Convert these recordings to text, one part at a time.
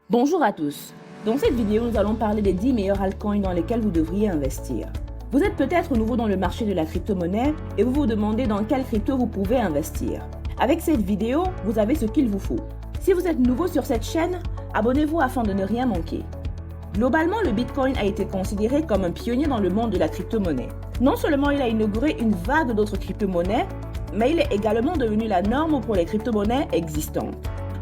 Bonjour à tous. Dans cette vidéo, nous allons parler des 10 meilleurs altcoins dans lesquels vous devriez investir. Vous êtes peut-être nouveau dans le marché de la crypto-monnaie et vous vous demandez dans quelle crypto vous pouvez investir. Avec cette vidéo, vous avez ce qu'il vous faut. Si vous êtes nouveau sur cette chaîne, abonnez-vous afin de ne rien manquer. Globalement, le Bitcoin a été considéré comme un pionnier dans le monde de la crypto-monnaie. Non seulement il a inauguré une vague d'autres crypto-monnaies, mais il est également devenu la norme pour les crypto-monnaies existantes.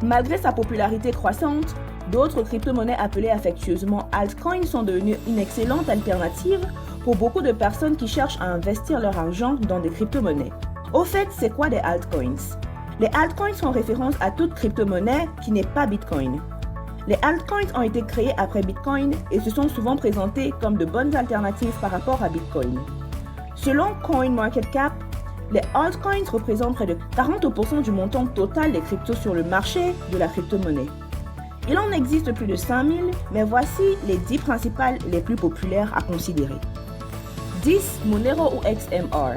Malgré sa popularité croissante, d'autres crypto-monnaies appelées affectueusement altcoins sont devenues une excellente alternative pour beaucoup de personnes qui cherchent à investir leur argent dans des crypto-monnaies. Au fait, c'est quoi des altcoins? Les altcoins font référence à toute crypto-monnaie qui n'est pas Bitcoin. Les altcoins ont été créés après Bitcoin et se sont souvent présentés comme de bonnes alternatives par rapport à Bitcoin. Selon CoinMarketCap, les altcoins représentent près de 40% du montant total des cryptos sur le marché de la crypto-monnaie. Il en existe plus de 5000, mais voici les 10 principales les plus populaires à considérer. 10. Monero ou XMR.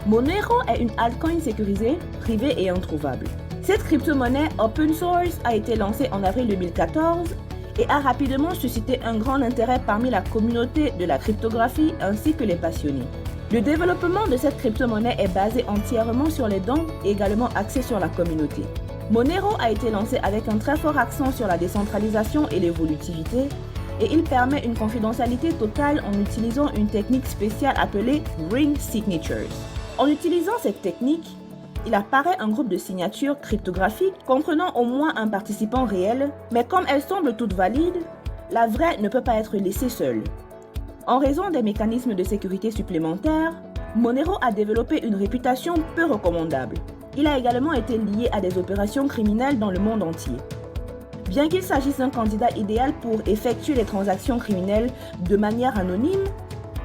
Monero est une altcoin sécurisée, privée et introuvable. Cette crypto-monnaie open source a été lancée en avril 2014 et a rapidement suscité un grand intérêt parmi la communauté de la cryptographie ainsi que les passionnés. Le développement de cette crypto-monnaie est basé entièrement sur les dons et également axé sur la communauté. Monero a été lancé avec un très fort accent sur la décentralisation et l'évolutivité et il permet une confidentialité totale en utilisant une technique spéciale appelée Ring Signatures. En utilisant cette technique, il apparaît un groupe de signatures cryptographiques comprenant au moins un participant réel, mais comme elles semblent toutes valides, la vraie ne peut pas être laissée seule. En raison des mécanismes de sécurité supplémentaires, Monero a développé une réputation peu recommandable. Il a également été lié à des opérations criminelles dans le monde entier. Bien qu'il s'agisse d'un candidat idéal pour effectuer les transactions criminelles de manière anonyme,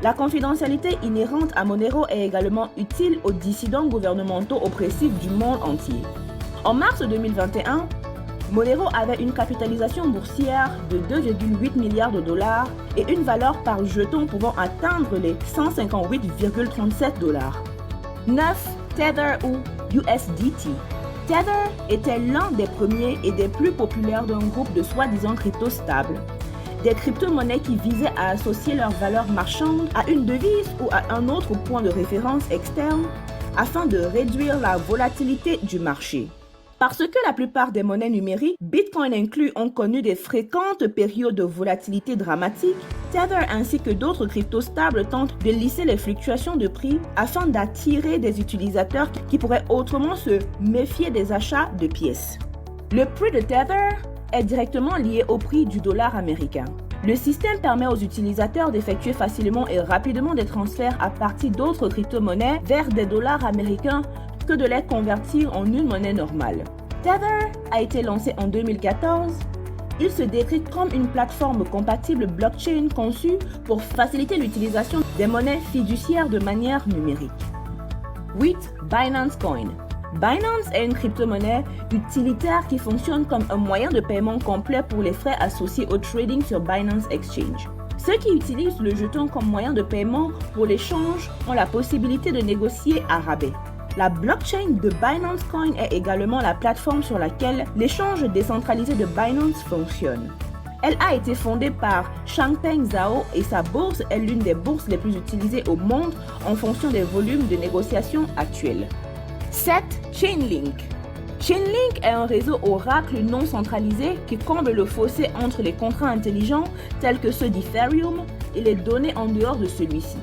la confidentialité inhérente à Monero est également utile aux dissidents gouvernementaux oppressifs du monde entier. En mars 2021, Monero avait une capitalisation boursière de 2,8 milliards de dollars et une valeur par jeton pouvant atteindre les 158,37 dollars. 9. Tether ou USDT. Tether était l'un des premiers et des plus populaires d'un groupe de soi-disant crypto stables. Des crypto-monnaies qui visaient à associer leur valeur marchande à une devise ou à un autre point de référence externe afin de réduire la volatilité du marché. Parce que la plupart des monnaies numériques, Bitcoin inclus, ont connu des fréquentes périodes de volatilité dramatique, Tether ainsi que d'autres cryptos stables tentent de lisser les fluctuations de prix afin d'attirer des utilisateurs qui pourraient autrement se méfier des achats de pièces. Le prix de Tether est directement lié au prix du dollar américain. Le système permet aux utilisateurs d'effectuer facilement et rapidement des transferts à partir d'autres crypto-monnaies vers des dollars américains que de les convertir en une monnaie normale. Tether a été lancé en 2014. Il se décrit comme une plateforme compatible blockchain conçue pour faciliter l'utilisation des monnaies fiduciaires de manière numérique. 8. Binance Coin. Binance est une crypto-monnaie utilitaire qui fonctionne comme un moyen de paiement complet pour les frais associés au trading sur Binance Exchange. Ceux qui utilisent le jeton comme moyen de paiement pour l'échange ont la possibilité de négocier à rabais. La blockchain de Binance Coin est également la plateforme sur laquelle l'échange décentralisé de Binance fonctionne. Elle a été fondée par Changpeng Zhao et sa bourse est l'une des bourses les plus utilisées au monde en fonction des volumes de négociation actuels. 7. Chainlink. Chainlink est un réseau oracle non centralisé qui comble le fossé entre les contrats intelligents tels que ceux d'Ethereum et les données en dehors de celui-ci.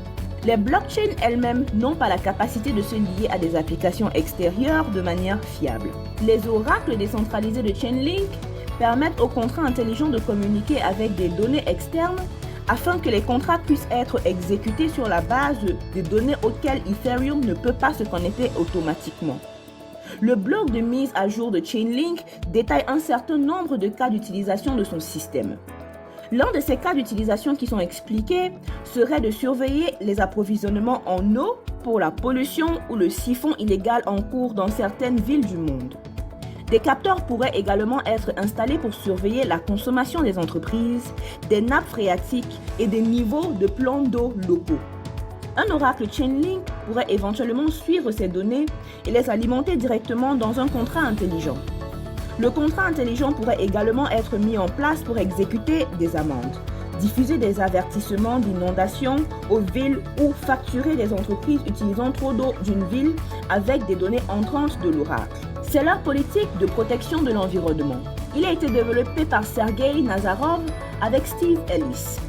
Les blockchains elles-mêmes n'ont pas la capacité de se lier à des applications extérieures de manière fiable. Les oracles décentralisés de Chainlink permettent aux contrats intelligents de communiquer avec des données externes afin que les contrats puissent être exécutés sur la base des données auxquelles Ethereum ne peut pas se connecter automatiquement. Le blog de mise à jour de Chainlink détaille un certain nombre de cas d'utilisation de son système. L'un de ces cas d'utilisation qui sont expliqués serait de surveiller les approvisionnements en eau pour la pollution ou le siphon illégal en cours dans certaines villes du monde. Des capteurs pourraient également être installés pour surveiller la consommation des entreprises, des nappes phréatiques et des niveaux de plans d'eau locaux. Un oracle Chainlink pourrait éventuellement suivre ces données et les alimenter directement dans un contrat intelligent. Le contrat intelligent pourrait également être mis en place pour exécuter des amendes, diffuser des avertissements d'inondation aux villes ou facturer des entreprises utilisant trop d'eau d'une ville avec des données entrantes de l'oracle. C'est leur politique de protection de l'environnement. Il a été développé par Sergei Nazarov avec Steve Ellis.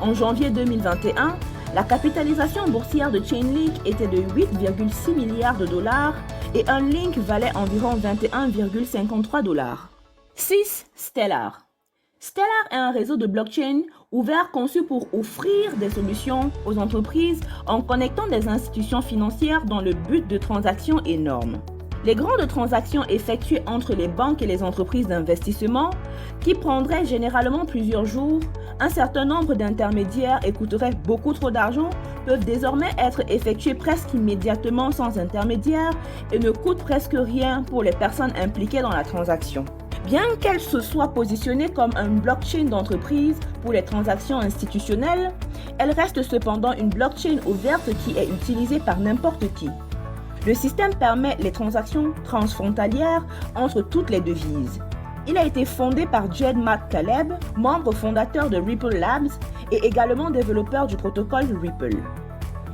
En janvier 2021, la capitalisation boursière de Chainlink était de 8,6 milliards de dollars et un link valait environ 21,53 dollars. 6. Stellar. Stellar est un réseau de blockchain ouvert conçu pour offrir des solutions aux entreprises en connectant des institutions financières dans le but de transactions énormes. Les grandes transactions effectuées entre les banques et les entreprises d'investissement, qui prendraient généralement plusieurs jours, un certain nombre d'intermédiaires et coûteraient beaucoup trop d'argent, peuvent désormais être effectuées presque immédiatement sans intermédiaire et ne coûtent presque rien pour les personnes impliquées dans la transaction. Bien qu'elle se soit positionnée comme un blockchain d'entreprise pour les transactions institutionnelles, elle reste cependant une blockchain ouverte qui est utilisée par n'importe qui. Le système permet les transactions transfrontalières entre toutes les devises. Il a été fondé par Jed McCaleb, membre fondateur de Ripple Labs et également développeur du protocole Ripple.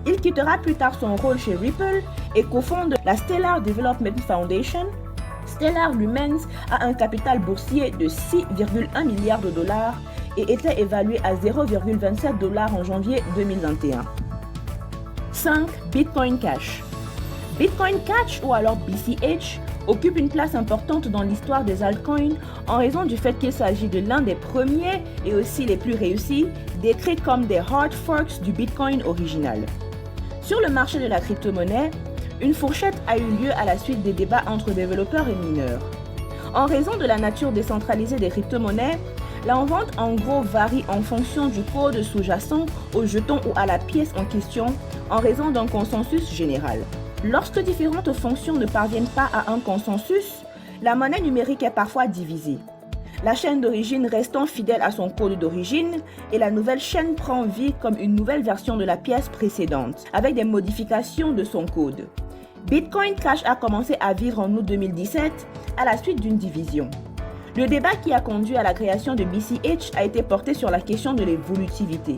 Il quittera plus tard son rôle chez Ripple et cofonde la Stellar Development Foundation. Stellar Lumens a un capital boursier de 6,1 milliards de dollars et était évalué à 0,27 dollars en janvier 2021. 5. Bitcoin Cash. Bitcoin Cash ou alors BCH occupe une place importante dans l'histoire des altcoins en raison du fait qu'il s'agit de l'un des premiers et aussi les plus réussis, décrits comme des hard forks du Bitcoin original. Sur le marché de la crypto-monnaie, une fourchette a eu lieu à la suite des débats entre développeurs et mineurs. En raison de la nature décentralisée des crypto-monnaies, la vente en gros varie en fonction du code sous-jacent au jeton ou à la pièce en question en raison d'un consensus général. Lorsque différentes fonctions ne parviennent pas à un consensus, la monnaie numérique est parfois divisée. La chaîne d'origine restant fidèle à son code d'origine et la nouvelle chaîne prend vie comme une nouvelle version de la pièce précédente, avec des modifications de son code. Bitcoin Cash a commencé à vivre en août 2017 à la suite d'une division. Le débat qui a conduit à la création de BCH a été porté sur la question de l'évolutivité.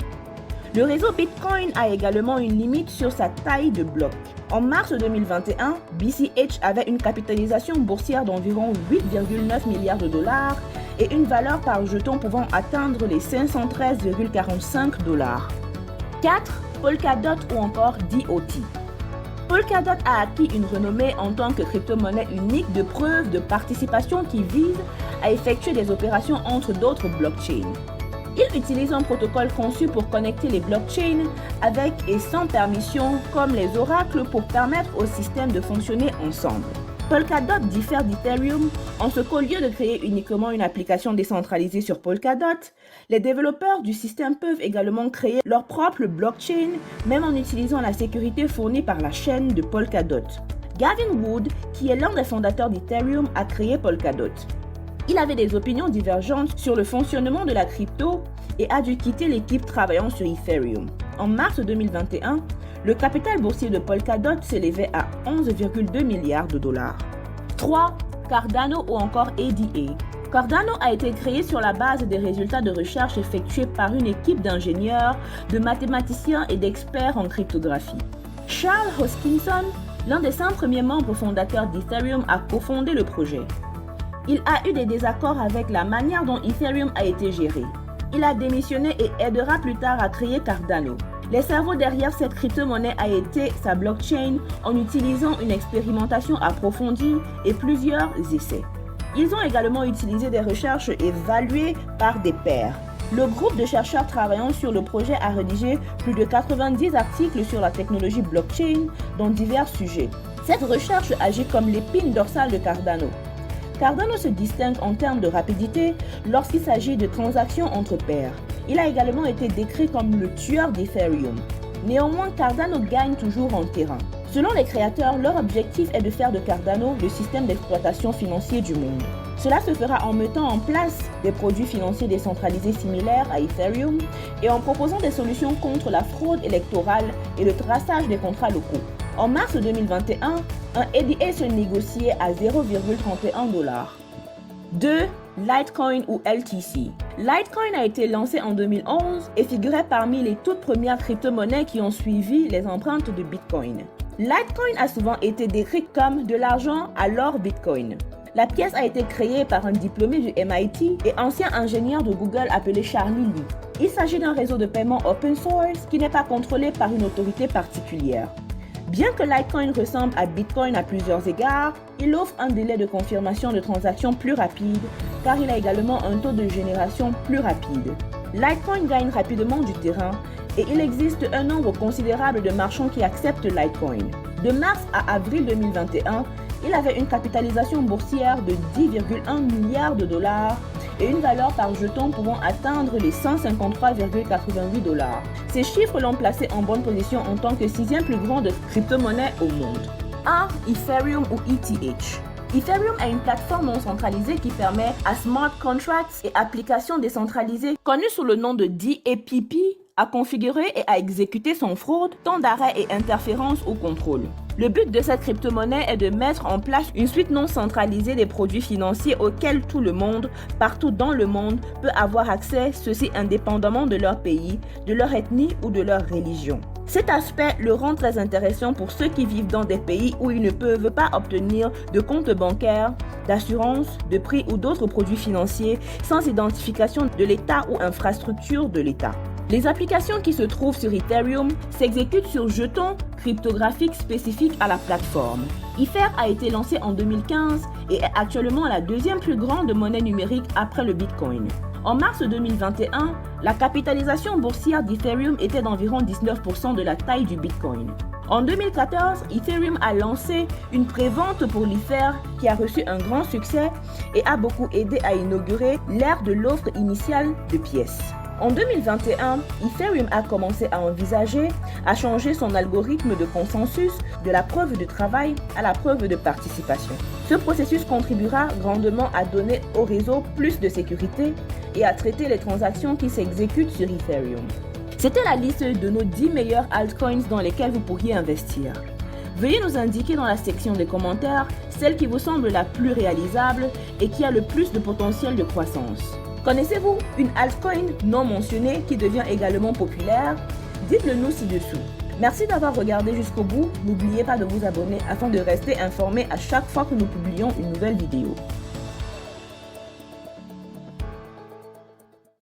Le réseau Bitcoin a également une limite sur sa taille de bloc. En mars 2021, BCH avait une capitalisation boursière d'environ 8,9 milliards de dollars et une valeur par jeton pouvant atteindre les 513,45 dollars. 4. Polkadot ou encore DOT. Polkadot a acquis une renommée en tant que crypto-monnaie unique de preuve de participation qui vise à effectuer des opérations entre d'autres blockchains. Il utilise un protocole conçu pour connecter les blockchains avec et sans permission comme les oracles pour permettre au système de fonctionner ensemble. Polkadot diffère d'Ethereum en ce qu'au lieu de créer uniquement une application décentralisée sur Polkadot, les développeurs du système peuvent également créer leur propre blockchain, même en utilisant la sécurité fournie par la chaîne de Polkadot. Gavin Wood, qui est l'un des fondateurs d'Ethereum, a créé Polkadot. Il avait des opinions divergentes sur le fonctionnement de la crypto et a dû quitter l'équipe travaillant sur Ethereum. En mars 2021, le capital boursier de Polkadot s'élevait à 11,2 milliards de dollars. 3. Cardano ou encore ADA. Cardano a été créé sur la base des résultats de recherche effectués par une équipe d'ingénieurs, de mathématiciens et d'experts en cryptographie. Charles Hoskinson, l'un des 5 premiers membres fondateurs d'Ethereum, a cofondé le projet. Il a eu des désaccords avec la manière dont Ethereum a été géré. Il a démissionné et aidera plus tard à créer Cardano. Les cerveaux derrière cette crypto-monnaie a été sa blockchain en utilisant une expérimentation approfondie et plusieurs essais. Ils ont également utilisé des recherches évaluées par des pairs. Le groupe de chercheurs travaillant sur le projet a rédigé plus de 90 articles sur la technologie blockchain dans divers sujets. Cette recherche agit comme l'épine dorsale de Cardano. Cardano se distingue en termes de rapidité lorsqu'il s'agit de transactions entre pairs. Il a également été décrit comme le tueur d'Ethereum. Néanmoins, Cardano gagne toujours en terrain. Selon les créateurs, leur objectif est de faire de Cardano le système d'exploitation financier du monde. Cela se fera en mettant en place des produits financiers décentralisés similaires à Ethereum et en proposant des solutions contre la fraude électorale et le traçage des contrats locaux. En mars 2021, un ADA se négociait à 0,31 $. 2. Litecoin ou LTC. Litecoin a été lancé en 2011 et figurait parmi les toutes premières crypto-monnaies qui ont suivi les empreintes de Bitcoin. Litecoin a souvent été décrit comme de l'argent à l'or Bitcoin. La pièce a été créée par un diplômé du MIT et ancien ingénieur de Google appelé Charlie Lee. Il s'agit d'un réseau de paiement open source qui n'est pas contrôlé par une autorité particulière. Bien que Litecoin ressemble à Bitcoin à plusieurs égards, il offre un délai de confirmation de transaction plus rapide car il a également un taux de génération plus rapide. Litecoin gagne rapidement du terrain et il existe un nombre considérable de marchands qui acceptent Litecoin. De mars à avril 2021, il avait une capitalisation boursière de 10,1 milliards de dollars et une valeur par jeton pouvant atteindre les 153,88 dollars. Ces chiffres l'ont placé en bonne position en tant que 6e plus grande crypto-monnaie au monde. 1. Ethereum ou ETH. Ethereum est une plateforme non centralisée qui permet à smart contracts et applications décentralisées connues sous le nom de DApP à configurer et à exécuter sans fraude, temps d'arrêt et interférence ou contrôle. Le but de cette crypto-monnaie est de mettre en place une suite non centralisée des produits financiers auxquels tout le monde, partout dans le monde, peut avoir accès, ceci indépendamment de leur pays, de leur ethnie ou de leur religion. Cet aspect le rend très intéressant pour ceux qui vivent dans des pays où ils ne peuvent pas obtenir de compte bancaire, d'assurance, de prix ou d'autres produits financiers sans identification de l'État ou infrastructure de l'État. Les applications qui se trouvent sur Ethereum s'exécutent sur jetons cryptographiques spécifiques à la plateforme. Ether a été lancé en 2015 et est actuellement la 2e plus grande monnaie numérique après le Bitcoin. En mars 2021, la capitalisation boursière d'Ethereum était d'environ 19% de la taille du Bitcoin. En 2014, Ethereum a lancé une prévente pour l'Ether qui a reçu un grand succès et a beaucoup aidé à inaugurer l'ère de l'offre initiale de pièces. En 2021, Ethereum a commencé à envisager à changer son algorithme de consensus de la preuve de travail à la preuve de participation. Ce processus contribuera grandement à donner au réseau plus de sécurité et à traiter les transactions qui s'exécutent sur Ethereum. C'était la liste de nos 10 meilleurs altcoins dans lesquels vous pourriez investir. Veuillez nous indiquer dans la section des commentaires celle qui vous semble la plus réalisable et qui a le plus de potentiel de croissance. Connaissez-vous une altcoin non mentionnée qui devient également populaire? Dites-le nous ci-dessous. Merci d'avoir regardé jusqu'au bout. N'oubliez pas de vous abonner afin de rester informé à chaque fois que nous publions une nouvelle vidéo.